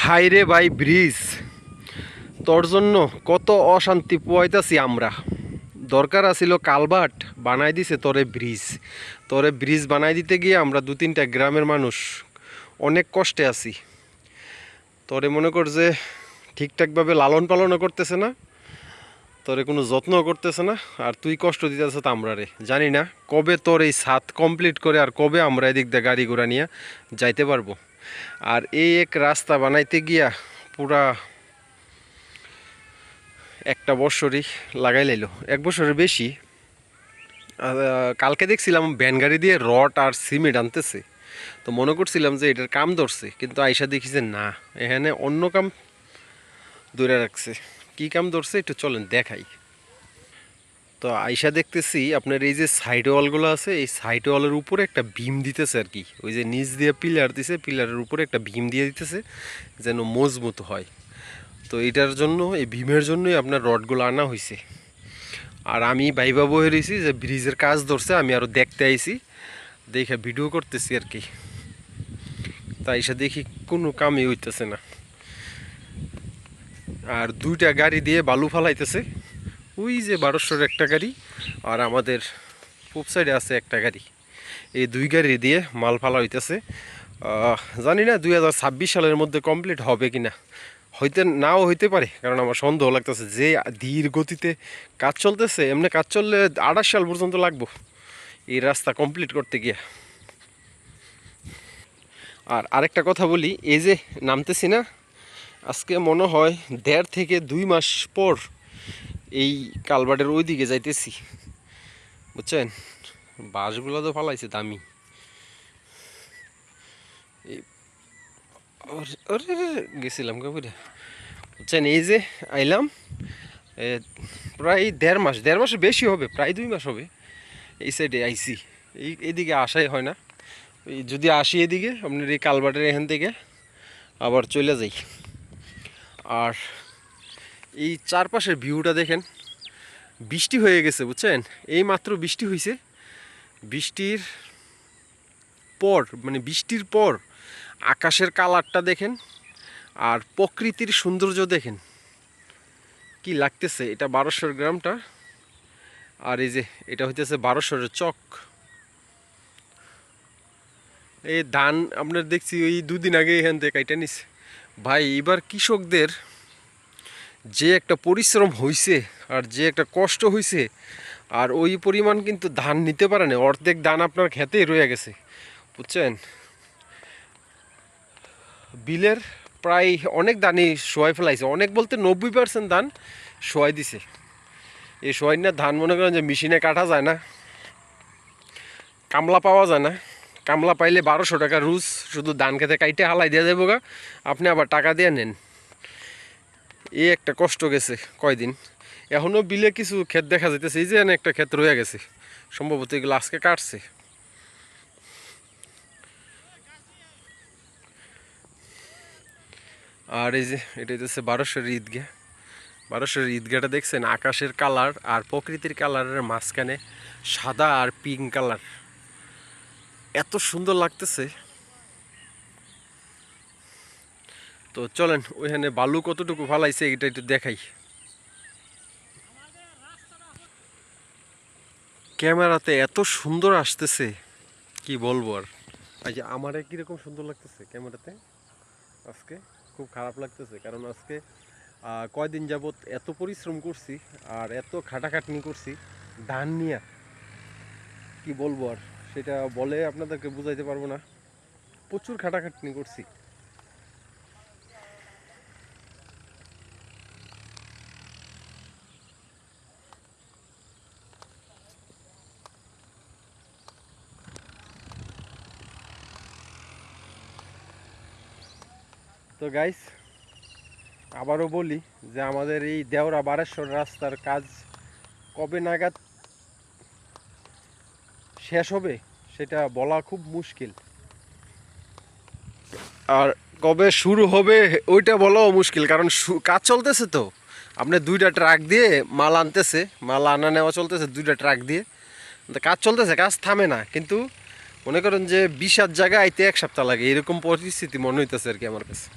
হাইরে ভাই ব্রিজ, তোর জন্য কত অশান্তি পোয়াইতাছি আমরা। দরকার আছিল কালভার্ট, বানাই দিছে তোরে ব্রিজ বানাই দিতে গিয়ে আমরা 2-3টা গ্রামের মানুষ অনেক কষ্টে আছি। তোরে মনে কর যে ঠিকঠাকভাবে লালন পালনও করতেছে না, তোরে কোনো যত্নও করতেছে না, আর তুই কষ্ট দিতেছ আমরা রে। জানি না কবে তোর এই ছাদ কমপ্লিট করে আর কবে আমরা এদিক দিয়ে গাড়ি ঘোড়া নিয়ে যাইতে পারবো। আর এই এক রাস্তা বানাইতে গিয়া পুরা একটা বছরই লাগাই লাইলো, 1 বছরের বেশি। কালকে দেখছিলাম ভ্যান গাড়ি দিয়ে রড আর সিমেন্ট আনতেছে, তো মনে করছিলাম যে এটার কাম ধরছে, কিন্তু আইসা দেখি যে না, এখানে অন্য কাম ধরে রাখছে। কি কাম ধরছে একটু চলেন দেখাই। তো আইসা দেখতেছি আপনার এই যে সাইড ওয়ালগুলো আছে, এই সাইড ওয়ালের উপরে একটা বিম দিতেছে আর কি। ওই যে নিচ দিয়ে পিলার দিছে, পিলারের উপরে একটা বিম দিয়ে দিতেছে যেন মজবুত হয়। তো এটার জন্য, এই বিমের জন্যই আপনার রডগুলো আনা হয়েছে। আর আমি ভাইবা বয়ে রয়েছি যে ব্রিজের কাজ ধরছে, আমি আরও দেখতে আইছি, দেখে ভিডিও করতেছি আর কি। তাই এসে দেখি কোনো কামই হইতেছে না। আর 2টা গাড়ি দিয়ে বালু ফালাইতেছে, ওই যে 1200-এর একটা গাড়ি, আর আমাদের পূব সাইডে আছে একটা গাড়ি। এই 2 গাড়ি দিয়ে মাল ফালা হইতেছে। জানি না 2026 সালের মধ্যে কমপ্লিট হবে কি না, হইতে নাও হইতে পারে, কারণ আমার সন্দেহ লাগতেছে যে ধীর গতিতে কাজ চলতেছে। এমনি কাজ চললে 28 সাল পর্যন্ত লাগবো এই রাস্তা কমপ্লিট করতে গিয়ে। আর আরেকটা কথা বলি, এই যে নামতেছি না, আজকে মনে হয় 1.5 থেকে 2 মাস পর এই কালভার্টের ওই দিকে যাইতেছি, বুঝছেন। বাসগুলো তো ফালাইছে দামি। গেছিলাম কাপুরে, বুঝছেন। এই যে আইলাম, প্রায় 1.5 মাসের বেশি হবে, প্রায় 2 মাস হবে এই সাইডে আইসি। এইদিকে আসাই হয় না। যদি আসি এদিকে আপনার এই কালভার্টের এখান থেকে আবার চলে যাই। আর এই চারপাশের ভিউটা দেখেন, বৃষ্টি হয়ে গেছে বুঝছেন, এই মাত্র বৃষ্টি হয়েছে। বৃষ্টির বৃষ্টির পর আকাশের কালারটা দেখেন, আর প্রকৃতির সৌন্দর্য দেখেন কি লাগতেছে। এটা 1200 গ্রামটা, আর এই যে এটা হইতেছে 1200-এর চক। এই ধান আপনার দেখছি ওই 2 দিন আগে এখান থেকে কাইটা নিছে ভাই। এবার কৃষকদের যে একটা পরিশ্রম হইছে আর যে একটা কষ্ট হইছে, আর ওই পরিমাণ কিন্তু ধান নিতে পারে না। অর্ধেক ধান আপনার খেতেই রয়ে গেছে, বুঝছেন। বিলের প্রায় অনেক ধানই শোয়াই ফেলাইছে, অনেক বলতে 90% ধান শোয়াই দিছে। এই শোয়াই না ধান মনে করেন যে মেশিনে কাটা যায় না, কামলা পাওয়া যায় না। কামলা পাইলে 1200 টাকা রুজ, শুধু ধান খেতে কাইটে হালাই দিয়ে যাবো গা, আপনি আবার টাকা দিয়ে নেন। এই একটা কষ্ট গেছে কয়দিন। এখনও বিলে কিছু ক্ষেত দেখা যাইতেছে, এই যে একটা ক্ষেত রয়ে গেছে, সম্ভবত এগুলো আজকে কাটছে। আর এই যে এটা হচ্ছে 1200-এর ঈদগাহ। 1200-এর ঈদগাহটা দেখছেন, আকাশের কালার আর প্রকৃতির কালারের মাঝখানে সাদা আর পিঙ্ক কালার, এত সুন্দর লাগতেছে। তো চলেন ওইখানে বালু কতটুকু ফালাইছে এটা একটু দেখাই। ক্যামেরাতে এত সুন্দর আসতেছে কি বলবো আর। এই যে আমারে কীরকম সুন্দর লাগতেছে ক্যামেরাতে, আজকে খুব খারাপ লাগতেছে, কারণ আজকে কয়দিন যাবত এত পরিশ্রম করছি আর এত খাটাখাটনি করছি ধান নিয়ে, কি বলবো আর, সেটা বলে আপনাদেরকে বুঝাইতে পারবো না। প্রচুর খাটাখাটনি করছি। তো গাইস, আবারও বলি যে আমাদের এই দেওরা বারেশ্বর রাস্তার কাজ কবে নাগাদ শেষ হবে সেটা বলা খুব মুশকিল, আর কবে শুরু হবে ওইটা বলাও মুশকিল, কারণ কাজ চলতেছে। তো আপনি 2টা ট্রাক দিয়ে মাল আনতেছে, মাল আনা নেওয়া চলতেছে 2টা ট্রাক দিয়ে, কাজ চলতেছে, কাজ থামে না। কিন্তু মনে করেন যে 20 জায়গায় আইতে 1 সপ্তাহ লাগে, এরকম পরিস্থিতি মনে হইতেছে আর কি আমার কাছে।